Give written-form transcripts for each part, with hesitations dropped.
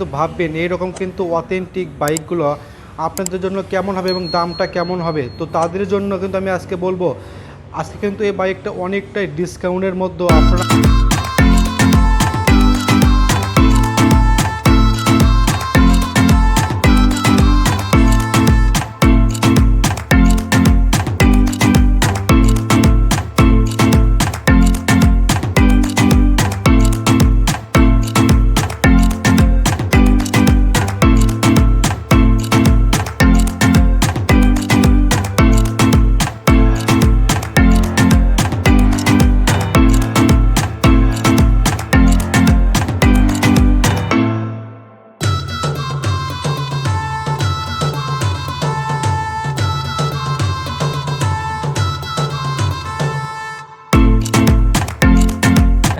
তো ভাববেন এইরকম কিন্তু অথেন্টিক বাইকগুলো আপনাদের জন্য কেমন হবে এবং দামটা কেমন হবে। তো তাদের জন্য কিন্তু আমি আজকে বলবো, আজকে কিন্তু এই বাইকটা অনেকটাই ডিসকাউন্টের মধ্যে আপনারা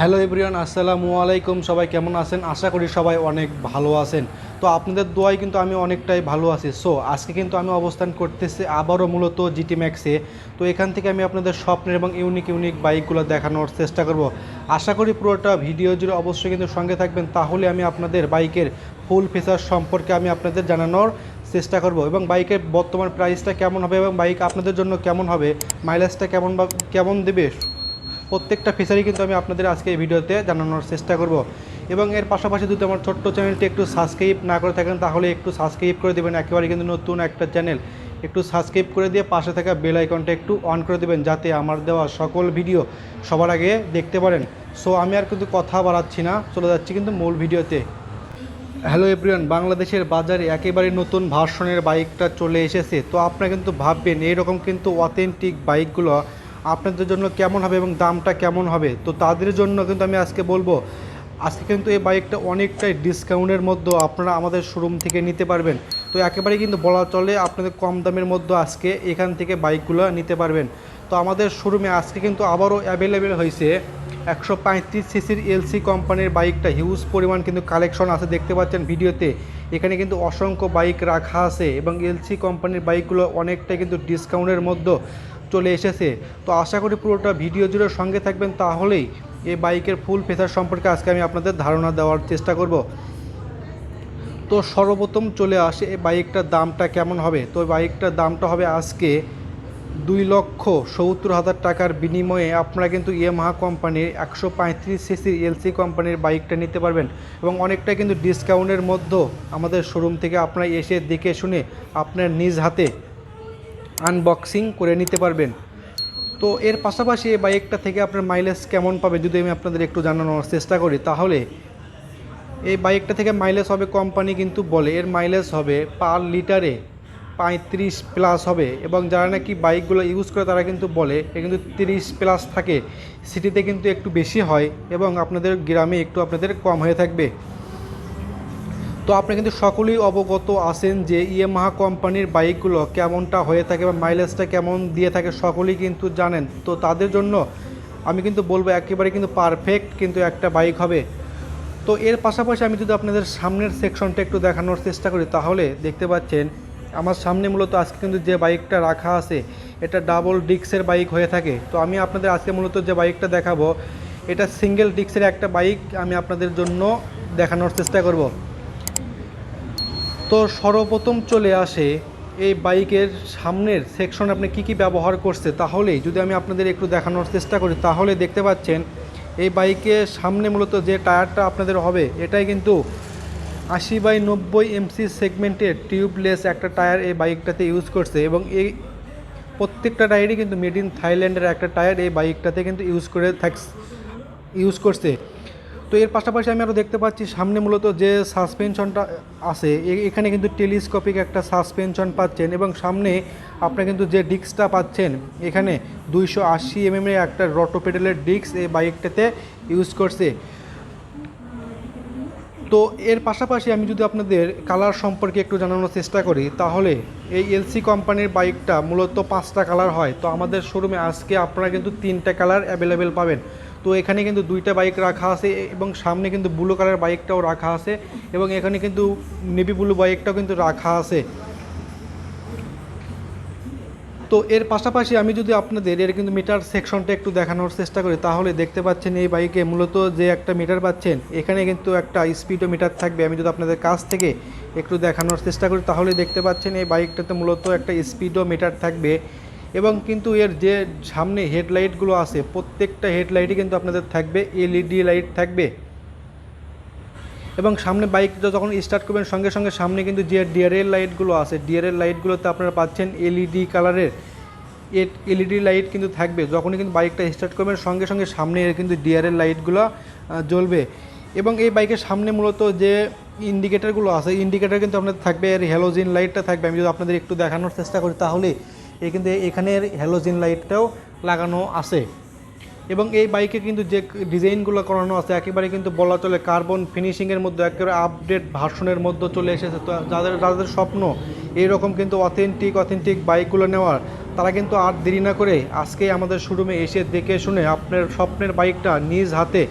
হ্যালো এভরিওয়ান, আসসালামু আলাইকুম। সবাই কেমন আছেন? আশা করি সবাই অনেক ভালো আছেন। তো আপনাদের দোয়ায় কিন্তু আমি অনেকটাই ভালো আছি। সো আজকে কিন্তু আমি অবস্থান করতেছি আবারও মূলত জিটি ম্যাক্সে। তো এখান থেকে আমি আপনাদের স্বপ্নের এবং ইউনিক বাইকগুলো দেখানোর চেষ্টা করব। আশা করি পুরোটা ভিডিও জুড়ে অবশ্যই কিন্তু সঙ্গে থাকবেন, তাহলে আমি আপনাদের বাইকের ফুল ফিচার সম্পর্কে আমি আপনাদের জানানোর চেষ্টা করব এবং বাইকের বর্তমান প্রাইসটা কেমন হবে এবং বাইক আপনাদের জন্য কেমন হবে, মাইলেজটা কেমন দেবে, প্রত্যেকটা ফিচারই কিন্তু আমি আপনাদের আজকে এই ভিডিওতে জানানোর চেষ্টা করব। এবং এর পাশাপাশি যদি আমার ছোট্ট চ্যানেলটি একটু সাবস্ক্রাইব না করে থাকেন তাহলে একটু সাবস্ক্রাইব করে দেবেন। একেবারে কিন্তু নতুন একটা চ্যানেল, একটু সাবস্ক্রাইব করে দিয়ে পাশে থাকা বেল আইকনটা একটু অন করে দেবেন, যাতে আমার দেওয়া সকল ভিডিও সবার আগে দেখতে পারেন। সো আমি আর কিন্তু কথা বাড়াচ্ছি না, চলে যাচ্ছি কিন্তু মূল ভিডিওতে। হ্যালো এভরিওয়ান, বাংলাদেশের বাজারে একেবারে নতুন ভার্সনের বাইকটা চলে এসেছে। তো আপনারা কিন্তু ভাববেন এইরকম কিন্তু অথেন্টিক বাইকগুলো আপনাদের জন্য কেমন হবে এবং দামটা কেমন হবে। তো তাদের জন্য কিন্তু আমি আজকে বলবো, আজকে কিন্তু এই বাইকটা অনেকটাই ডিসকাউন্টের মধ্যে আপনারা আমাদের শোরুম থেকে নিতে পারবেন। তো একেবারে কিন্তু বলা চলে আপনাদের কম দামের মধ্যে আজকে এখান থেকে বাইকগুলো নিতে পারবেন। তো আমাদের শোরুমে আজকে কিন্তু আবারও অ্যাভেলেবেল হয়েছে 135 সিসির এলসি কোম্পানির বাইকটা। হিউজ পরিমাণ কিন্তু কালেকশন আছে, দেখতে পাচ্ছেন ভিডিওতে। এখানে কিন্তু অসংখ্য বাইক রাখা আছে এবং এলসি কোম্পানির বাইকগুলো অনেকটাই কিন্তু ডিসকাউন্টের মধ্যে চলে এসেছে। তো আশা করি পুরোটা ভিডিও জুড়ে সঙ্গে থাকবেন, তাহলেই এই বাইকের ফুল ফিচার সম্পর্কে আজকে আমি আপনাদের ধারণা দেওয়ার চেষ্টা করব। তো সর্বপ্রথম চলে আসে এই বাইকটার দামটা কেমন হবে। তো বাইকটার দামটা হবে আজকে 2,70,000 টাকার বিনিময়ে আপনারা কিন্তু ইয়ামাহা কোম্পানির 135 সিসির এলসি কোম্পানির বাইকটা নিতে পারবেন এবং অনেকটা কিন্তু ডিসকাউন্টের মধ্যে আমাদের শোরুম থেকে আপনারা এসে দেখে শুনে আপনার নিজ হাতে আনবক্সিং করে নিতে পারবেন। তো এর পাশাপাশি এই বাইকটা থেকে আপনার মাইলেজ কেমন পাবে যদি আমি আপনাদের একটু জানানোর চেষ্টা করি, তাহলে এই বাইকটা থেকে মাইলেজ হবে, কোম্পানি কিন্তু বলে এর মাইলেজ হবে পার লিটারে 35+ হবে এবং যারা নাকি বাইকগুলো ইউজ করে তারা কিন্তু বলে এ কিন্তু 30+ থাকে। সিটিতে কিন্তু একটু বেশি হয় এবং আপনাদের গ্রামে একটু আপনাদের কম হয়ে থাকবে। তো আপনি কিন্তু সকলেই অবগত আছেন যে ইয়ামাহা কোম্পানির বাইকগুলো কেমনটা হয়ে থাকে বা মাইলেজটা কেমন দিয়ে থাকে, সকলেই কিন্তু জানেন। তো তাদের জন্য আমি কিন্তু বলবো একেবারে কিন্তু পারফেক্ট কিন্তু একটা বাইক হবে। তো এর পাশাপাশি আমি যদি আপনাদের সামনের সেকশনটা একটু দেখানোর চেষ্টা করি, তাহলে দেখতে পাচ্ছেন আমার সামনে মূলত আজকে কিন্তু যে বাইকটা রাখা আছে এটা ডাবল ডিস্কের বাইক হয়ে থাকে। তো আমি আপনাদের আজকে মূলত যে বাইকটা দেখাবো এটা সিঙ্গেল ডিস্কের একটা বাইক আমি আপনাদের জন্য দেখানোর চেষ্টা করব। তো সর্বপ্রথম চলে আসে এই বাইকের সামনের সেকশন আপনি কি ব্যবহার করছে, তাহলেই যদি আমি আপনাদের একটু দেখানোর চেষ্টা করি, তাহলে দেখতে পাচ্ছেন এই বাইকের সামনে মূলত যে টায়ারটা আপনাদের হবে এটাই কিন্তু 80/90 এমসি সেগমেন্টের টিউবলেস একটা টায়ার এই বাইকটাতে ইউজ করছে এবং এই প্রত্যেকটা টায়ারই কিন্তু মেড ইন থাইল্যান্ডের একটা টায়ার এই বাইকটাতে কিন্তু ইউজ করছে। তো এর পাশাপাশি আমি আরও দেখতে পাচ্ছি সামনে মূলত যে সাসপেনশনটা আছে এখানে কিন্তু টেলিস্কোপিক একটা সাসপেনশন পাচ্ছেন এবং সামনে আপনারা কিন্তু যে ডিস্কটা পাচ্ছেন এখানে 280 mm এর একটা রটো পেডেলের ডিস্ক এই বাইকটাতে ইউজ করছে। তো এর পাশাপাশি আমি যদি আপনাদের কালার সম্পর্কে একটু জানানোর চেষ্টা করি, তাহলে এই এলসি কোম্পানির বাইকটা মূলত 5টা কালার হয়। তো আমাদের শোরুমে আজকে আপনারা কিন্তু 3টা কালার অ্যাভেলেবেল পাবেন। তো এখানে কিন্তু 2টা বাইক রাখা আছে এবং সামনে কিন্তু ব্লু কালার বাইকটাও রাখা আছে এবং এখানে কিন্তু নেভি ব্লু বাইকটাও কিন্তু রাখা আছে। তো এর পাশাপাশি আমি যদি আপনাদের এর কিন্তু মিটার সেকশনটা একটু দেখানোর চেষ্টা করি, তাহলে দেখতে পাচ্ছেন এই বাইকে মূলত যে একটা মিটার পাচ্ছেন, এখানে কিন্তু একটা স্পিডোমিটার থাকবে। আমি যদি আপনাদের কাছ থেকে একটু দেখানোর চেষ্টা করি, তাহলে দেখতে পাচ্ছেন এই বাইকটাতে মূলত একটা স্পিডোমিটার থাকবে। এবং কিন্তু এর যে সামনে হেডলাইটগুলো আছে, প্রত্যেকটা হেডলাইটই কিন্তু আপনাদের থাকবে এলইডি লাইট থাকবে। এবং সামনে বাইকটা যখন স্টার্ট করবেন সঙ্গে সঙ্গে সামনে কিন্তু যে ডিআরএল লাইটগুলো আছে, ডিআরএল লাইটগুলোতে আপনারা পাচ্ছেন এলইডি কালারের এলইডি লাইট কিন্তু থাকবে। যখনই কিন্তু বাইকটা স্টার্ট করবেন সঙ্গে সঙ্গে সামনে এর কিন্তু ডিআরএল লাইটগুলো জ্বলবে। এবং এই বাইকের সামনে মূলত যে ইন্ডিকেটারগুলো আছে, ইন্ডিকেটার কিন্তু আপনাদের থাকবে, এর হ্যালোজিন লাইটটা থাকবে। আমি যদি আপনাদের একটু দেখানোর চেষ্টা করি, তাহলে কিন্তু এখানের হ্যালোজিন লাইটটাও লাগানো আছে। এবং এই বাইকে কিন্তু যে ডিজাইনগুলো করানো আছে একেবারে কিন্তু বলা চলে কার্বন ফিনিশিংয়ের মধ্যে একেবারে আপডেট ভার্সনের মধ্যে চলে এসেছে। তো যাদের স্বপ্ন এইরকম কিন্তু অথেন্টিক বাইকগুলো নেওয়ার, তারা কিন্তু আর দেরি না করে আজকেই আমাদের শোরুমে এসে দেখে শুনে আপনার স্বপ্নের বাইকটা নিজ হাতে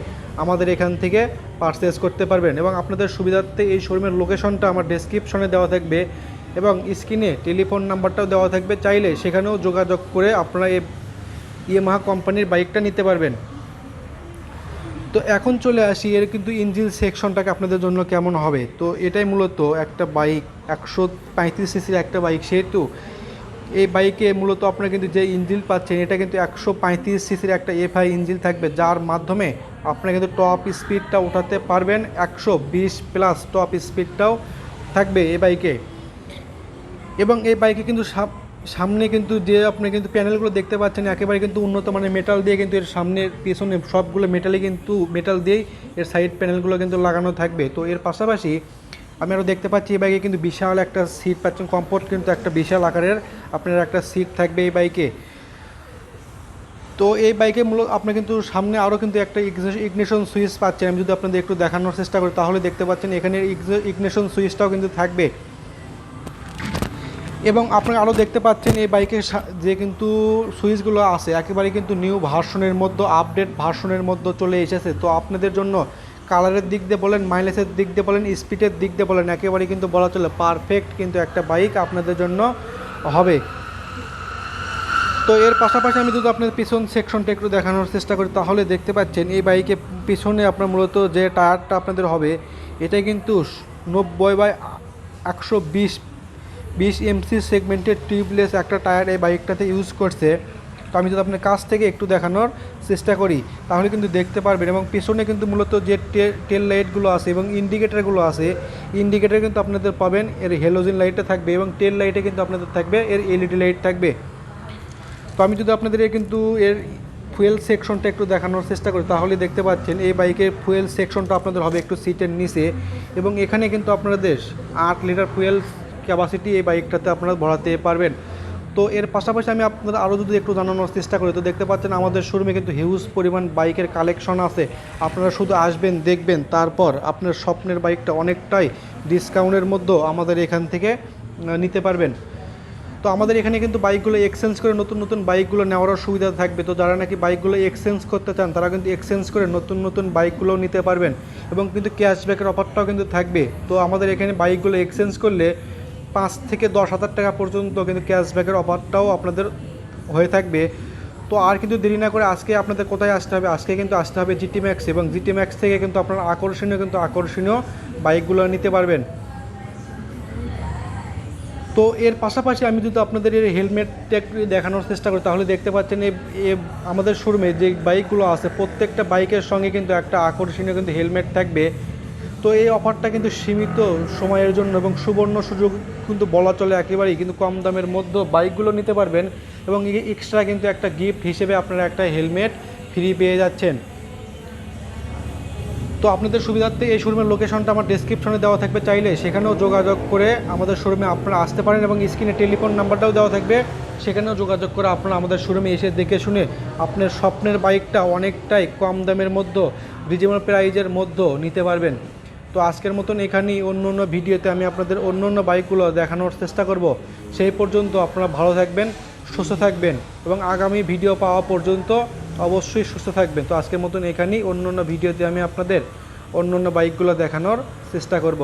আমাদের এখান থেকে পারচেজ করতে পারবেন। এবং আপনাদের সুবিধার্থে এই শোরুমের লোকেশনটা আমার ডেসক্রিপশনে দেওয়া থাকবে এবং স্ক্রিনে টেলিফোন নাম্বারটাও দেওয়া থাকবে, চাইলে সেখানেও যোগাযোগ করে আপনারা এই ইয়ামাহা কোম্পানির বাইকটা নিতে পারবেন। তো এখন চলে আসি এর কিন্তু ইঞ্জিন সেকশনটাকে আপনাদের জন্য কেমন হবে। তো এটাই মূলত একটা বাইক 135 সিসির একটা বাইক, সেহেতু এই বাইকে মূলত আপনারা কিন্তু যে ইঞ্জিন পাচ্ছেন এটা কিন্তু 135 সিসির একটা এফআই ইঞ্জিন থাকবে, যার মাধ্যমে আপনারা কিন্তু টপ স্পিডটা উঠাতে পারবেন। 120 প্লাস টপ স্পিডটাও থাকবে এই বাইকে। এবং এই বাইকে কিন্তু সামনে কিন্তু যে আপনি কিন্তু প্যানেলগুলো দেখতে পাচ্ছেন একেবারে কিন্তু উন্নত মানের মেটাল দিয়ে কিন্তু এর সামনের পিছনে সবগুলো মেটাল দিয়েই এর সাইড প্যানেলগুলো কিন্তু লাগানো থাকবে। তো এর পাশাপাশি আমি আরও দেখতে পাচ্ছি এই বাইকে কিন্তু বিশাল একটা সিট পাচ্ছেন, কমফোর্ট কিন্তু একটা বিশাল আকারের আপনার একটা সিট থাকবে এই বাইকে। তো এই বাইকে মূলত আপনি কিন্তু সামনে আরও কিন্তু একটা ইগনিশন সুইচ পাচ্ছেন। আমি যদি আপনাদের একটু দেখানোর চেষ্টা করি, তাহলে দেখতে পাচ্ছেন এখানে ইগনিশন সুইচটাও কিন্তু থাকবে। এবং আপনারা আরও দেখতে পাচ্ছেন এই বাইকের যে কিন্তু সুইচগুলো আছে একেবারে কিন্তু নিউ ভার্সনের মধ্যে, আপডেট ভার্সনের মধ্যে চলে এসেছে। তো আপনাদের জন্য কালারের দিক দিয়ে বলেন, মাইলেজের দিক দিয়ে বলেন, স্পিডের দিক দিয়ে বলেন, একেবারে কিন্তু বলা চলে পারফেক্ট কিন্তু একটা বাইক আপনাদের জন্য হবে। তো এর পাশাপাশি আমি যদি আপনাদের পিছন সেকশনটা একটু দেখানোর চেষ্টা করি, তাহলে দেখতে পাচ্ছেন এই বাইকে পিছনে আপনার মূলত যে টায়ারটা আপনাদের হবে এটা কিন্তু 90/120 এমসি সেগমেন্টের টিউবলেস একটা টায়ার এই বাইকটাতে ইউজ করছে। তো আমি যদি আপনার কাছ থেকে একটু দেখানোর চেষ্টা করি, তাহলে কিন্তু দেখতে পারবেন। এবং পিছনে কিন্তু মূলত যে টেল লাইটগুলো আছে এবং ইন্ডিকেটারগুলো আছে, ইন্ডিকেটার কিন্তু আপনাদের পাবেন এর হ্যালোজিন লাইটটা থাকবে এবং টেল লাইটে কিন্তু আপনাদের থাকবে এর এলইডি লাইট থাকবে। তো আমি যদি আপনাদের কিন্তু এর ফুয়েল সেকশনটা একটু দেখানোর চেষ্টা করি, তাহলে দেখতে পাচ্ছেন এই বাইকের ফুয়েল সেকশনটা আপনাদের হবে একটু সিটের নিচে। এবং এখানে কিন্তু আপনাদের 8 লিটার ফুয়েল ক্যাপাসিটি এই বাইকটাতে আপনারা ভরাতে পারবেন। তো এর পাশাপাশি আমি আপনাদের আরও যদি একটু জানানোর চেষ্টা করি, তো দেখতে পাচ্ছেন আমাদের শোরুমে কিন্তু হিউজ পরিমাণ বাইকের কালেকশন আছে। আপনারা শুধু আসবেন, দেখবেন, তারপর আপনার স্বপ্নের বাইকটা অনেকটাই ডিসকাউন্টের মধ্যে আমাদের এখান থেকে নিতে পারবেন। তো আমাদের এখানে কিন্তু বাইকগুলো এক্সচেঞ্জ করে নতুন বাইকগুলো নেওয়ারও সুবিধা থাকবে। তো যারা নাকি বাইকগুলো এক্সচেঞ্জ করতে চান তারা কিন্তু এক্সচেঞ্জ করে নতুন বাইকগুলোও নিতে পারবেন এবং কিন্তু ক্যাশব্যাকের অফারটাও কিন্তু থাকবে। তো আমাদের এখানে বাইকগুলো এক্সচেঞ্জ করলে 5 থেকে 10,000 টাকা পর্যন্ত কিন্তু ক্যাশব্যাকের অফারটাও আপনাদের হয়ে থাকবে। তো আর কিন্তু দেরি না করে আজকে আপনাদের কোথায় আসতে হবে, আজকে কিন্তু আসতে হবে জিটি ম্যাক্স, এবং জিটি ম্যাক্স থেকে কিন্তু আপনারা আকর্ষণীয় বাইকগুলো নিতে পারবেন। তো এর পাশাপাশি আমি যদি আপনাদের এর হেলমেটটা একটু দেখানোর চেষ্টা করি, তাহলে দেখতে পাচ্ছেন আমাদের শোরুমে যে বাইকগুলো আছে প্রত্যেকটা বাইকের সঙ্গে কিন্তু একটা আকর্ষণীয় কিন্তু হেলমেট থাকবে। তো এই অফারটা কিন্তু সীমিত সময়ের জন্য এবং সুবর্ণ সুযোগ কিন্তু বলা চলে, একেবারেই কিন্তু কম দামের মধ্যে বাইকগুলো নিতে পারবেন এবং এক্সট্রা কিন্তু একটা গিফট হিসেবে আপনারা একটা হেলমেট ফ্রি পেয়ে যাচ্ছেন। তো আপনাদের সুবিধার্থে এই শোরুমের লোকেশনটা আমার ডেসক্রিপশনে দেওয়া থাকবে, চাইলে সেখানেও যোগাযোগ করে আমাদের শোরুমে আপনারা আসতে পারেন এবং স্ক্রিনে টেলিফোন নাম্বারটাও দেওয়া থাকবে, সেখানেও যোগাযোগ করে আপনারা আমাদের শোরুমে এসে দেখে শুনে আপনার স্বপ্নের বাইকটা অনেকটাই কম দামের মধ্যে, রিজনেবল প্রাইজের মধ্যে নিতে পারবেন। তো আজকের মতন এখানেই, অন্য ভিডিওতে আমি আপনাদের অন্য বাইকগুলো দেখানোর চেষ্টা করব। সেই পর্যন্ত আপনারা ভালো থাকবেন, সুস্থ থাকবেন এবং আগামী ভিডিও পাওয়া পর্যন্ত অবশ্যই সুস্থ থাকবেন। তো আজকের মতন এখানেই, অন্য ভিডিওতে আমি আপনাদের অন্য বাইকগুলো দেখানোর চেষ্টা করব।